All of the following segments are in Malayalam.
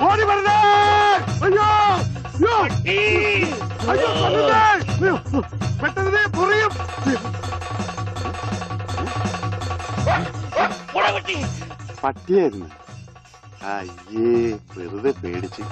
ഓടി വരണേ! അയ്യോ അയ്യോ അയ്യോ പെട്ടെന്ന് പൊറിയും. പട്ടിയായിരുന്നു. അയ്യേ വെറുതെ പേടിച്ച്.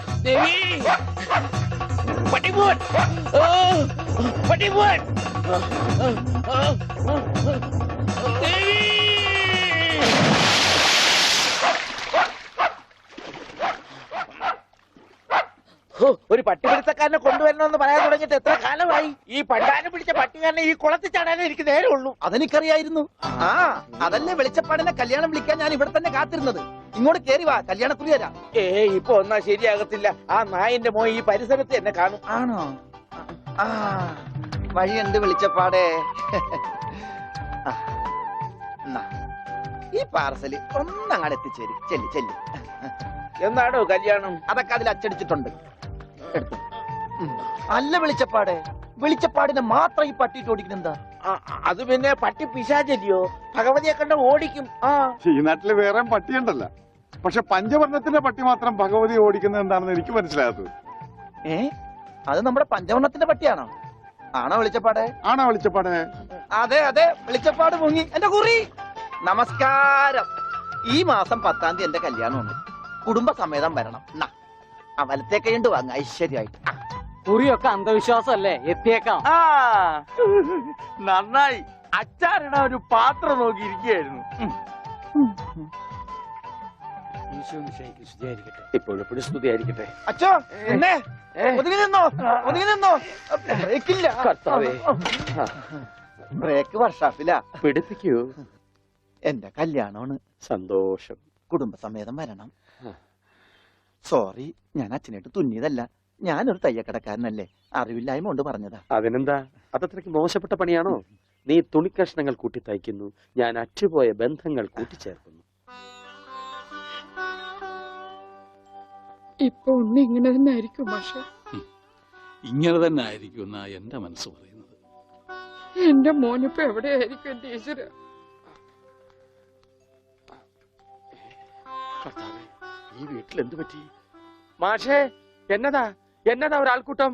ഒരു പട്ടിപിടുത്തക്കാരനെ കൊണ്ടുവരണമെന്ന് പറയാൻ തുടങ്ങിയിട്ട് എത്ര കാലമായി? ഈ പണ്ടാരം പിടിച്ച പട്ടിക്കാരനെ ഈ കുളത്തിൽ ചാടാനേ എനിക്ക് നേരമുള്ളൂ. അതെനിക്കറിയായിരുന്നു. ആ അതല്ലേ വെളിച്ചപ്പാടിനെ കല്യാണം വിളിക്കാൻ ഞാൻ ഇവിടെ തന്നെ കാത്തിരുന്നത്. ഇങ്ങോട്ട് കേറി വാ, കല്യാണക്കുറി തരാം. ഇപ്പൊ ഒന്നാ ശരിയാകത്തില്ല. ആ നായന്റെ മോൻ ഈ പരിസരത്ത് എന്നെ കാണും. ആണോ? ആ വഴിയുണ്ട് വെളിച്ചപ്പാടേ. ഈ പാർസല് ഒന്നങ്ങാട് എത്തിച്ചേരും. ചെല്ലി ചെല്ലി. എന്നാണോ കല്യാണം? അതൊക്കെ അതിൽ അച്ചടിച്ചിട്ടുണ്ട്. അല്ല വെളിച്ചപ്പാടെ, വെളിച്ചപ്പാടിനെ മാത്രം ഈ പട്ടിയിട്ട് ഓടിക്കുന്നെന്താ? അത് പിന്നെ പട്ടി പിശാചല്ലിയോ? ഭഗവതിയെ കണ്ട ഓടിക്കും. ഈ നാട്ടില് വേറെ പട്ടിയുണ്ടല്ല. പക്ഷെ പഞ്ചവർണ്ണത്തിന്റെ പട്ടി മാത്രം ഭഗവതി ഓടിക്കുന്നത് എന്താണെന്ന് എനിക്ക് മനസ്സിലാകാത്തത്. അത് നമ്മുടെ പഞ്ചവർണ്ണത്തിന്റെ പട്ടിയാണോ? ആണോ വെളിച്ചപ്പാടെ? ആണോ വെളിച്ചപ്പാടെ? അതെ അതെ, വെളിച്ചപ്പാട് മുങ്ങി. എന്റെ കുറി നമസ്കാരം. ഈ മാസം 10-ാം തീയതി എന്റെ കല്യാണമുണ്ട്. കുടുംബസമേതം വരണം. വലത്തെ കൈണ്ട് വാങ്ങ ഐശ്വര്യമായിട്ട്. കുറിയൊക്കെ അന്ധവിശ്വാസമല്ലേ? എത്തിയേക്കാം. നന്നായി. അച്ചാറിടാ ഒരു പാത്രം നോക്കിയിരിക്കുകയായിരുന്നു. ഇപ്പോഴെപ്പോഴും സ്തുതിയായിരിക്കട്ടെ. അച്ഛോ എന്നെ ഒതുങ്ങി നിന്നോ, ഒതുങ്ങി നിന്നോ. ബ്രേക്കില്ല. ബ്രേക്ക് വർഷാപ്പില്ല. പിടിപ്പിക്കൂ. എന്റെ കല്യാണമാണ്. സന്തോഷം. കുടുംബസമേതം വരണം. സോറി, ഞാൻ അച്ഛനായിട്ട് തുന്നിയതല്ല. ഞാനൊരു തയ്യക്കടക്കാരനല്ലേ, അറിവില്ലായ്മ കൊണ്ട് പറഞ്ഞതാ. അതിനെന്താ? അതത്രയ്ക്ക് മോശപ്പെട്ട പണിയാണോ? നീ തുണിക്കഷ്ണങ്ങൾ കൂട്ടി തയ്ക്കുന്നു, ഞാൻ അറ്റുപോയ ബന്ധങ്ങൾ കൂട്ടിച്ചേർക്കുന്നു. ഇപ്പൊ ഒന്ന് ഇങ്ങനെ തന്നെ ആയിരിക്കും പക്ഷെ. ഇങ്ങനെ തന്നെ ആയിരിക്കും എന്നാ എന്റെ മനസ്സ് പറയുന്നത്. എന്റെ മോനിപ്പോ എവിടെയായിരിക്കും എന്റെ ഈശ്വര? ഈ വീട്ടിൽ എന്ത് പറ്റി? മാഷേ, എന്നതാ എന്നതാ ഒരാൾക്കൂട്ടം?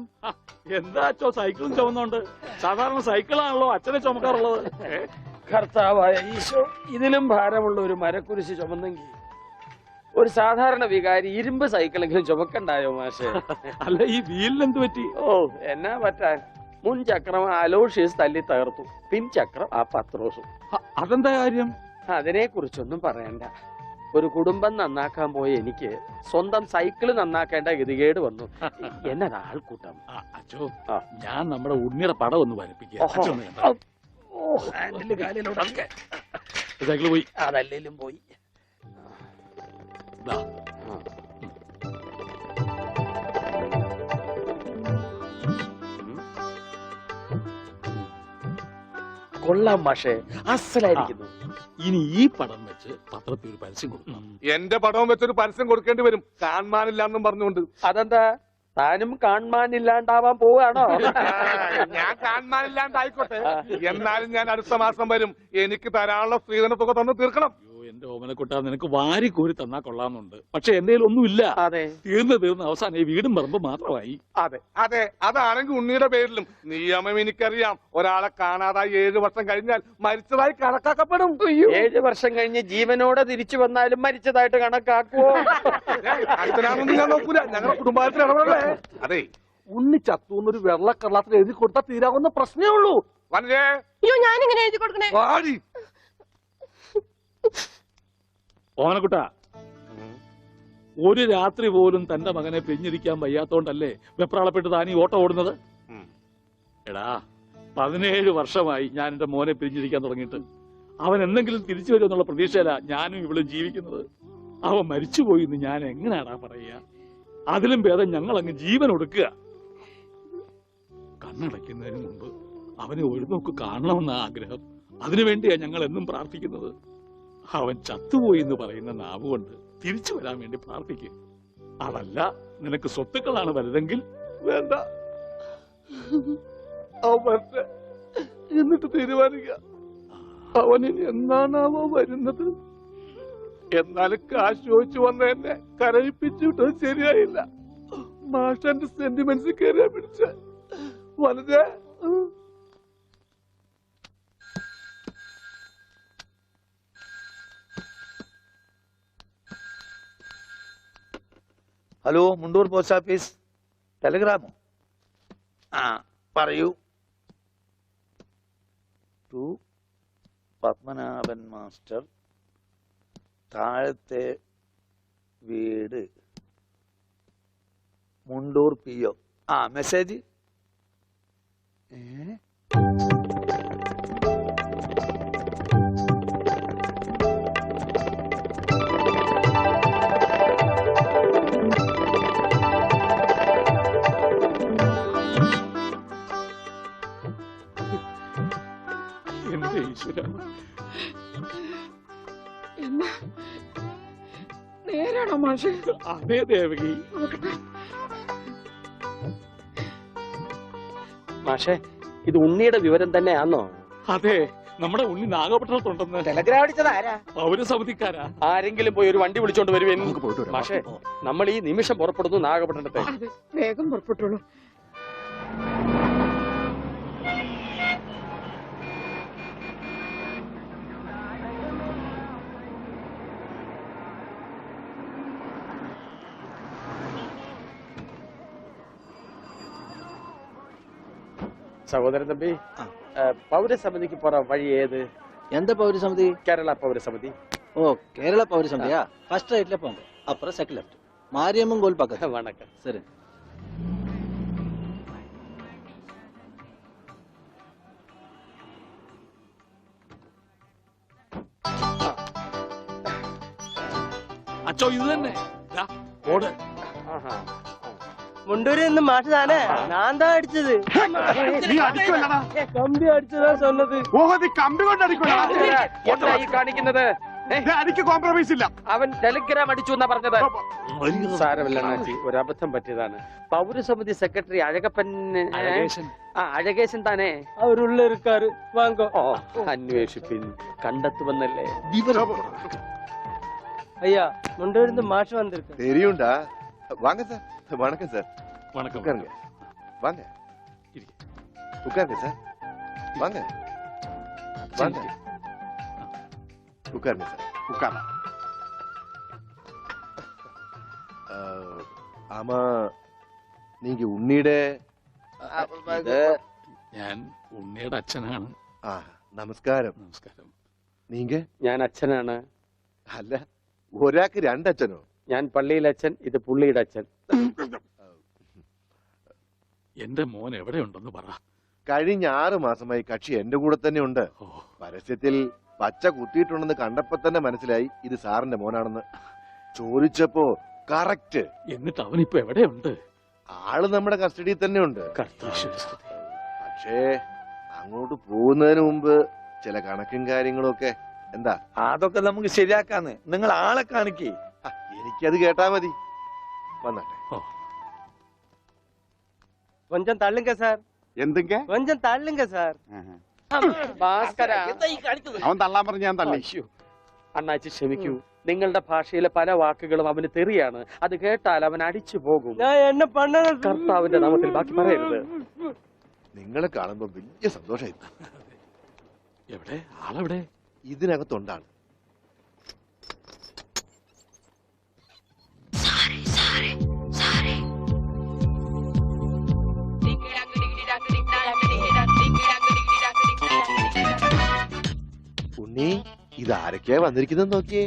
എന്താ അച്ഛോ സൈക്കിളും ചുമന്നുണ്ട്? സാധാരണ സൈക്കിളാണല്ലോ അച്ഛനെ ചുമക്കാറുള്ളത്. കർത്താവായ ഈശോ, ഇതിലും ഭാരമുള്ള ഒരു മരക്കുരിശ് ചുമന്നെങ്കിൽ ഒരു സാധാരണ വികാരി ഇരുമ്പ് സൈക്കിളെങ്കിലും ചുമക്കണ്ടായോ മാഷേ? അല്ല, ഈ വീലിനെന്ത് പറ്റി? ഓ, എന്നാ പറ്റാൻ. മുൻ ചക്രം അലോഷ്യസ് തല്ലി തകർത്തു, പിൻചക്രം ആ പത്രോസും. അതെന്താ കാര്യം? അതിനെ കുറിച്ചൊന്നും പറയണ്ട. ഒരു കുടുംബം നന്നാക്കാൻ പോയ എനിക്ക് സ്വന്തം സൈക്കിള് നന്നാക്കേണ്ട ഗതികേട് വന്നു. എന്നതാ ആൾക്കൂട്ടം? അച്ഛോ, ഞാൻ നമ്മുടെ ഉണ്ണിയുടെ പടം ഒന്ന് വരപ്പിക്കുക. സൈക്കിള് പോയി. അതല്ലേലും പോയി. കൊള്ളാം മാഷേ, അസലായിരിക്കുന്നു. ഇനി ഈ പടം വെച്ച് പത്രത്തിൽ ഒരു പരസ്യം കൊടുക്കണം. എന്റെ പടവും വെച്ചൊരു പരസ്യം കൊടുക്കേണ്ടി വരും, കാണാനില്ലാന്നും പറഞ്ഞുകൊണ്ട്. അതെന്താ? താനും കാണാനില്ലാണ്ടാവാൻ പോവാണോ? ഞാൻ കാണാനില്ലാണ്ടായിക്കോട്ടെ, എന്നാലും ഞാൻ അടുത്ത മാസം വരും. എനിക്ക് തരാനുള്ള സ്ത്രീധന തുക തന്നു തീർക്കണം. എന്റെ ഓമനക്കുട്ട, നിനക്ക് വാരി കോരി തന്നാ കൊള്ളാമെന്നുണ്ട്. പക്ഷെ എന്റെ ഒന്നുമില്ല. അതെ, തീർന്ന് അവസാനം ഈ വീടും പറമ്പ് മാത്രമായി. അതെ അതെ, അതാണെങ്കിൽ ഉണ്ണിയുടെ പേരിലും നിയമം എനിക്കറിയാം. ഒരാളെ കാണാതായി 7 വർഷം കഴിഞ്ഞാൽ മരിച്ചതായി കണക്കാക്കപ്പെടും. 7 വർഷം കഴിഞ്ഞ് ജീവനോടെ തിരിച്ചു വന്നാലും മരിച്ചതായിട്ട് കണക്കാക്കുവോ? അടുത്തനാണെന്ന് ഞാൻ നോക്കൂല, ഞങ്ങളുടെ കുടുംബത്തിൽ ഇടപെടലേ. അതെ, ഉണ്ണി ചത്തൂന്നൊരു വെള്ളക്കള്ളത്തിൽ എഴുതി കൊടുത്താൽ തീരാവുന്ന പ്രശ്നമേ ഉള്ളൂ. വനജേ, ഞാനിങ്ങനെ എഴുതി കൊടുക്കണേ? ഓമനക്കുട്ട, ഒരു രാത്രി പോലും തന്റെ മകനെ പിരിഞ്ഞിരിക്കാൻ വയ്യാത്തോണ്ടല്ലേ വെപ്രാളപ്പെട്ട് താനീ ഓട്ടം ഓടുന്നത്? എടാ, 17 വർഷമായി ഞാൻ എന്റെ മോനെ പിരിഞ്ഞിരിക്കാൻ തുടങ്ങിയിട്ട്. അവൻ എന്തെങ്കിലും തിരിച്ചു വരുമെന്നുള്ള പ്രതീക്ഷയില ഞാനും ഇവളും ജീവിക്കുന്നത്. അവൻ മരിച്ചുപോയി എന്ന് ഞാൻ എങ്ങനെയാടാ പറയുക? അതിലും ഭേദം ഞങ്ങൾ അങ്ങ് ജീവൻ ഒടുക്കുക. കണ്ണടയ്ക്കുന്നതിന് മുമ്പ് അവനെ ഒരു നോക്ക് കാണണമെന്ന ആഗ്രഹം. അതിനുവേണ്ടിയാ ഞങ്ങൾ എന്നും പ്രാർത്ഥിക്കുന്നത്. അവൻ ചത്തുപോയി എന്ന് പറയുന്ന നാവുകൊണ്ട് തിരിച്ചു വരാൻ വേണ്ടി പ്രാർത്ഥിക്കും. അതല്ല നിനക്ക് സ്വത്തുക്കളാണ് വലുതെങ്കിൽ വേണ്ട, എന്നിട്ട് തീരുമാനിക്കുക. അവനിനി എന്നാണാവോ വരുന്നത്? എന്നാലും കാശ് ചോദിച്ചു വന്ന എന്നെ കരയിപ്പിച്ചു വിട്ടത് ശരിയായില്ല. മാഷന്റെ സെന്റിമെന്റ്സ് കയറിയാ പിടിച്ച വളരെ. Hello, Mundur post office. ടെലഗ്രാമോ? ആ പറയൂ. ടു പത്മനാഭൻ മാസ്റ്റർ, താഴത്തെ വീട്, മുണ്ടൂർ PO. ആ മെസ്സേജ്. എന്റെ ഈശ്വര, എന്നാ നേരാണോ മാഷെ? അതേ ദേവകി. മാഷെ, ഇത് ഉണ്ണിയുടെ വിവരം തന്നെയാണോ? അതെ, നമ്മുടെ ഉണ്ണി നാഗപട്ടണത്തുണ്ടെന്ന്. ടെലഗ്രാം അടിച്ചത് ആരാ? പൗരസമിതിക്കാരാ. ആരെങ്കിലും പോയി ഒരു വണ്ടി വിളിച്ചോണ്ട് വരുവേൻ. മാഷെ, നമ്മൾ ഈ നിമിഷം പുറപ്പെടുന്നു നാഗപട്ടണത്തെ. അതെ, വേഗം പുറപ്പെട്ടോളൂ. സഹോദരൻ തമ്പി, പൗരസമിതിക്ക് പോറ വഴി ഏത്? எந்த பௌரசமிதி? കേരള പൗരസമിതി. ஓ, கேரளா பௌரசமிதியா? ஃபர்ஸ்ட் ரைட்ல போங்க, அப்புறம் செகண்ட் லெஃப்ட், மாரியம்மன் கோயில் பக்கத்துல. വണക്കം. சரி. അച്ചോ, ഇത് തന്നെ. ദാ, ഓട്. ആഹാ. മുണ്ടൂരിൽ നിന്ന് മാഷ് താനേ? ഞാൻ താ അടിച്ചത്. നീ അടിക്കുമല്ലടാ. കമ്പി അടിച്ചതാ சொன்னது. ഓഹോ, നീ കമ്പി കൊണ്ട് അടിക്കുമല്ലടാ. എന്താ ഈ കാണിക്കുന്നത്? അടിക്ക് കോംപ്രമൈസ് ഇല്ല. അവൻ ടെലിഗ്രാം അടിച്ചു എന്നാ പറഞ്ഞത്. സാരമില്ല അണ്ണാച്ചി, ഒരു അബദ്ധം പറ്റിയതാണ്. പൗരസമിതി സെക്രട്ടറി അഴകപ്പൻ, അഴകേശൻ താനേ? അവരുള്ള ഇരുക്കാറ്, വാങ്ങോ. ഓ, അന്വേഷിപ്പിൻ, കണ്ടെത്തുമെന്നല്ലേ. ஐயா, முண்டூரில் இருந்து மாஷ் வந்திருக்கு. தெரியும்டா. வாங்க சார். வணக்கம் சார். வணக்கம். உட்காருங்க. வாங்க. உட்காருங்க சார். வாங்க. வாங்க. உட்காருங்க சார். உட்கார. ஆமா, நீங்க உன்னிட. ഞാൻ ഉണ്ണിയുടെ അച്ഛനാണ്. ആ, നമസ്കാരം. നമസ്കാരം. നീങ്ക? ഞാൻ അച്ഛനാണ്. അല്ല, ഒരാൾക്ക് രണ്ടച്ഛനോ? ഞാൻ പള്ളിയിലെ അച്ഛൻ, ഇത് പുള്ളിയുടെ അച്ഛൻ. എന്റെ മോൻ എവിടെയുണ്ടെന്ന് പറ. കഴിഞ്ഞ 6 മാസമായി കക്ഷി എന്റെ കൂടെ തന്നെ ഉണ്ട്. ഓ, പരസ്യത്തിൽ പച്ച കുത്തിയിട്ടുണ്ടെന്ന് കണ്ടപ്പോ തന്നെ മനസ്സിലായി ഇത് സാറിന്റെ മോനാണെന്ന്. ചോദിച്ചപ്പോ കറക്റ്റ്. എന്നിട്ട് അവനിപ്പോ എവിടെയുണ്ട്? ആള് നമ്മുടെ കസ്റ്റഡിയിൽ തന്നെ ഉണ്ട്. കർത്താശ്വസ്തുതി. പക്ഷേ അങ്ങോട്ട് പോകുന്നതിന് മുമ്പ് ചില കണക്കും കാര്യങ്ങളും ഒക്കെ. എന്താ? അതൊക്കെ നമുക്ക് ശരിയാക്കാന്ന്. നിങ്ങൾ ആളെ കാണിക്കേ. എനിക്കത് കേട്ടാ മതി. വന്നാട്ടെ. கொஞ்சம் தள்ளுங்க சார், എന്തൊക്കെ? கொஞ்சம் தள்ளுங்க சார். ഭാസ്കര, അവൻ തള്ളാൻ പറഞ്ഞ് ഞാൻ തള്ളി. അയ്യോ, അണ്ണാച്ചി ക്ഷമിക്കൂ. നിങ്ങളുടെ ഭാഷയിലെ പല വാക്കുകളും അവന് തെറിയാണ്. അത് കേട്ടാൽ അവൻ അടിച്ചു പോകും. நான் என்ன பண்ணது? കർത്താവിന്റെ നാമത്തിൽ ബാക്കി പറയരുത്. നിങ്ങളെ കാണുമ്പോ വലിയ സന്തോഷമായി. എവിടെ ആളെവിടെ? ഇതിനകത്തുണ്ടാണ്. ഉണ്ണി, ഇതാരൊക്കെയാ വന്നിരിക്കുന്നത് നോക്കിയേ.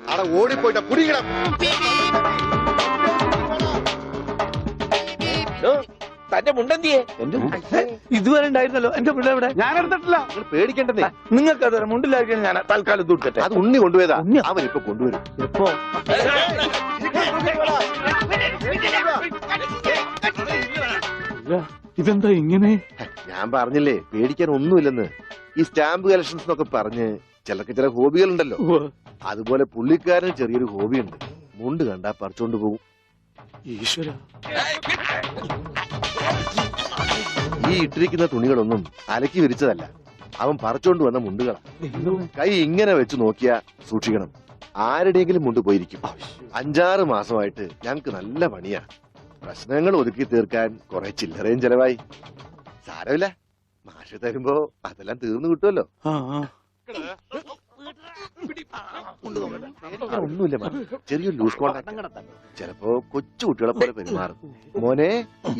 അവിടെ ഓടിപ്പോയിട്ട കുടിക്കണം. തന്റെ മുണ്ടെന്തിയെ? ഇതുവരെ ഉണ്ടായിരുന്നല്ലോ എന്റെ പിള്ള ഇവിടെ. ഞാൻ എടുത്തിട്ടില്ല. നിങ്ങൾ പേടിക്കണ്ടെന്നേ. നിങ്ങൾക്ക് അത് മുണ്ടിലായിരിക്കും. ഞാൻ തൽക്കാലം ദൂരട്ടെ. അത് ഉണ്ണി കൊണ്ടുപോയതാ. അവനിപ്പൊ കൊണ്ടുവരും. എപ്പോ? ഇതെന്താ ഇങ്ങനെ? ഞാൻ പറഞ്ഞില്ലേ പേടിക്കാൻ ഒന്നുമില്ലെന്ന്. ഈ സ്റ്റാമ്പ് കളക്ഷൻസ് എന്നൊക്കെ പറഞ്ഞ് ചിലർക്ക് ചില ഹോബികളുണ്ടല്ലോ. അതുപോലെ പുള്ളിക്കാരന് ചെറിയൊരു ഹോബിയുണ്ട്. മുണ്ട് കണ്ടാ പറിച്ചോണ്ട് പോകും. ഈശ്വര, ഈ ഇട്ടിരിക്കുന്ന തുണികളൊന്നും അലക്കി വിരിച്ചതല്ല. അവൻ പറിച്ചോണ്ട് വന്ന മുണ്ടുകളാ. കൈ ഇങ്ങനെ വെച്ച് നോക്കിയാ സൂക്ഷിക്കണം, ആരുടെയെങ്കിലും മുണ്ട് പോയിരിക്കും. 5-6 മാസമായിട്ട് ഞങ്ങക്ക് നല്ല പണിയാ. പ്രശ്നങ്ങൾ ഒതുക്കി തീർക്കാൻ കുറെ ചില്ലറയും ചെലവായി. സാരമില്ല, മാഷ് തരുമ്പോ അതെല്ലാം തീർന്നു കിട്ടുമല്ലോ. ഒന്നുമില്ല മാഷ്, ചെറിയൊരു ലൂസ് കോണ്ടാക്ട്. ചിലപ്പോ കൊച്ചു കുട്ടികളെ പോലെ പെരുമാറും. മോനെ,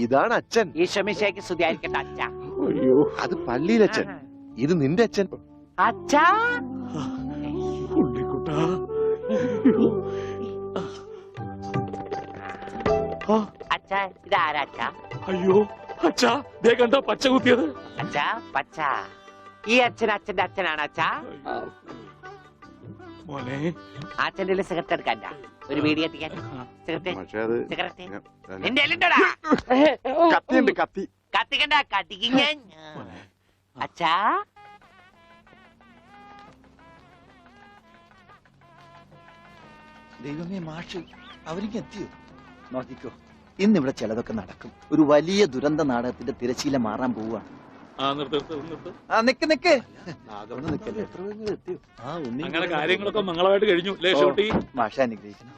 ഇതാണ് അച്ഛൻ. ഈശോമിശിഹായ്ക്ക് സ്തുതിയായിരിക്കട്ടെ അച്ഛാ. അത് പള്ളിയിലച്ഛൻ, ഇത് നിന്റെ അച്ഛൻ. അച്ഛാ അച്ഛാ, ഇതാരാ അച്ഛാ? അയ്യോ അച്ഛാ, ദേ കണ്ടോ പച്ച കുത്തിയത്. അച്ഛാ പച്ച, ഈ അച്ഛൻ അച്ഛന്റെ അച്ഛനാണ് അച്ഛാ. മോനെ, അച്ഛന്റെ സിഗരറ്റ് എടുക്കാൻ ഒരു വീഡിയോ എത്തിക്കാൻ. സിഗരറ്റ് നിന്റെ എല്ലുണ്ടോടാ? കത്തിയുണ്ട്, കത്തി. കത്തിക്കണ്ട, കത്തിക്കും ഞാൻ. അച്ഛാ ദൈവമേ, മാഷ് അവരിക്ക് എത്തിയോ? നോക്കിക്കോ, ഇന്നിവിടെ ചിലതൊക്കെ നടക്കും. ഒരു വലിയ ദുരന്ത നാടകത്തിന്റെ തിരശീല മാറാൻ പോവുകയാണ്. നിക്ക് അങ്ങനെ കാര്യങ്ങളൊക്കെ മംഗളമായിട്ട് കഴിഞ്ഞു. മാഷ അനുഗ്രഹിക്കണം.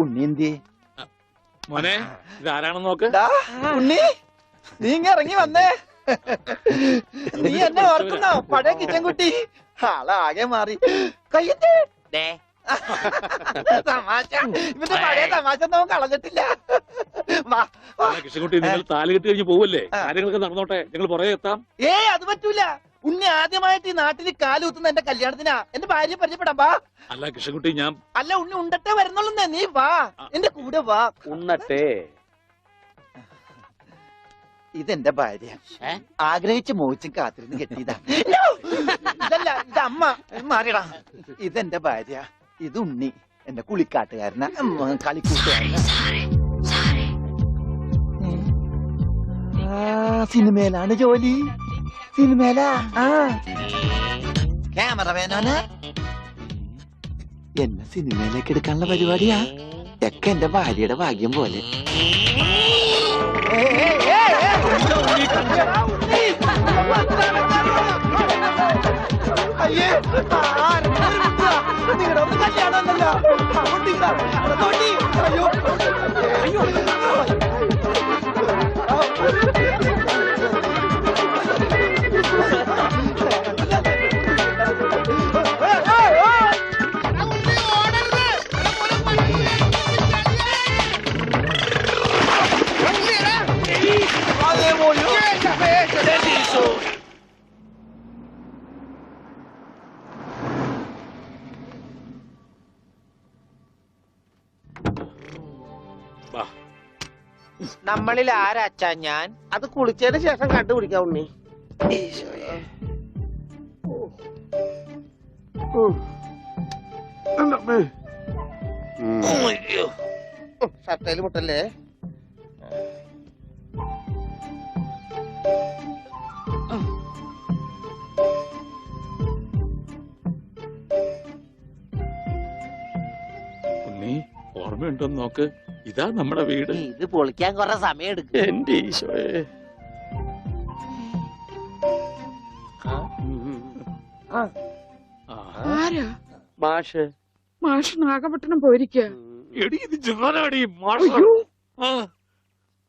ഉണ്ണി എന്തിയെ? മോനെ, ഇതാരാണെന്ന് നോക്ക്. ഉണ്ണി, നീ ഇങ്ങ ഇറങ്ങി വന്നേ. നീ എന്നെ ഓർക്കുന്നോ? പഴയ കിച്ചൻ കുട്ടി ആളാകെ മാറി. കയ്യത്തെ തമാശ, ഇവന്റെ പഴയ തമാശ ഒന്നും കളഞ്ഞിട്ടില്ല. കൃഷ്ണൻകുട്ടി, നിങ്ങൾ താലി കെട്ടി കഴിഞ്ഞ് പോവല്ലേ? കാര്യങ്ങളൊക്കെ നടന്നോട്ടെ, ഞങ്ങൾ പുറകെ എത്താം. അത് പറ്റൂല. ഉണ്ണി ആദ്യമായിട്ട് ഈ നാട്ടിൽ കാലുകുത്തുന്ന എന്റെ കല്യാണത്തിനാ. എന്റെ ഭാര്യ പരിചയപ്പെടാം, വാ. അല്ല കൃഷ്ണൻകുട്ടി, ഞാൻ അല്ല ഉണ്ണി ഉണ്ടട്ടെ വരുന്നുള്ളൂ. നീ വാ, എന്റെ കൂടെ വാ. ഉണ്ണട്ടെ. ഇതെന്റെ ഭാര്യ, ആഗ്രഹിച്ച് മോഹിച്ചും കാത്തിരുന്ന് കെട്ടിയതാ. ഇതല്ല, ഇത് അമ്മ. മാറിയടാ. ഇതെന്റെ ഭാര്യ, ഇത് ഉണ്ണി, എന്റെ കുളിക്കാട്ടുകാരനാ, കളിക്കൂട്ടുകാരനാ. സിനിമയിലാണ് ജോലി. സിനിമയിലാ. ക്യാമറമാനാണ്. എന്നെ സിനിമയിലേക്ക് എടുക്കാനുള്ള പരിപാടിയാ. ഒക്കെ എന്റെ ഭാര്യയുടെ ഭാഗ്യം പോലെ. അയ്യേ, നിങ്ങളുടെ ഒന്ന് കല്യാണമല്ലോ. അയ്യോ അയ്യോ, നമ്മളിൽ ആരാച്ചാ ഞാൻ? അത് കുളിച്ചതിന് ശേഷം കണ്ടുപിടിക്കാം ഉണ്ണി. ഷർട്ടയില് മുട്ടല്ലേ? ഉണ്ണി, ഓർമ്മയുണ്ടോന്ന് നോക്ക്. ഇതാ നമ്മുടെ വീട്. ഇത് പൊളിക്കാൻ കുറെ സമയം എടുക്കും. എന്റെ ഈശോയെ. ആരാ? മാഷ്. മാഷ് നാഗപട്ടണം പോയിരിക്ക. എടി, ഇത് ജാനാടി മാഷ്.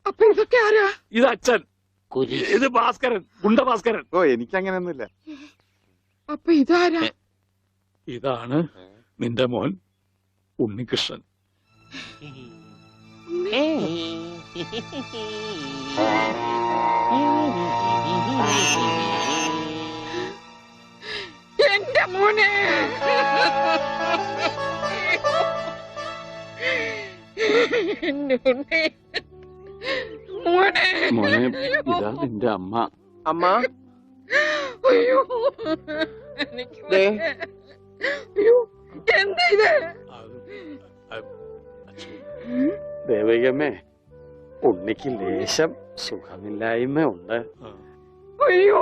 അപ്പൊ ഇതൊക്കെ ആരാ? ഇത് അച്ഛൻ, ഇത് ഭാസ്കരൻ, ഗുണ്ട ഭാസ്കരൻ. ഓ, എനിക്കങ്ങനെയൊന്നുമില്ല. അപ്പൊ ഇതാരാ? ഇതാണ് നിന്റെ മോൻ ഉണ്ണികൃഷ്ണൻ. എന്റെ മോനെ, മോനെ, മോനെ, ഇതാ നിന്റെ അമ്മ. അമ്മ, അയ്യോ, അയ്യോ, എന്താ ഇത്? ദേവികമ്മേ, ഉണ്ണിക്ക് ലേശം സുഖമില്ലായ്മ ഉണ്ട്. അയ്യോ,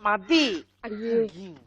മതി. അയ്യേ,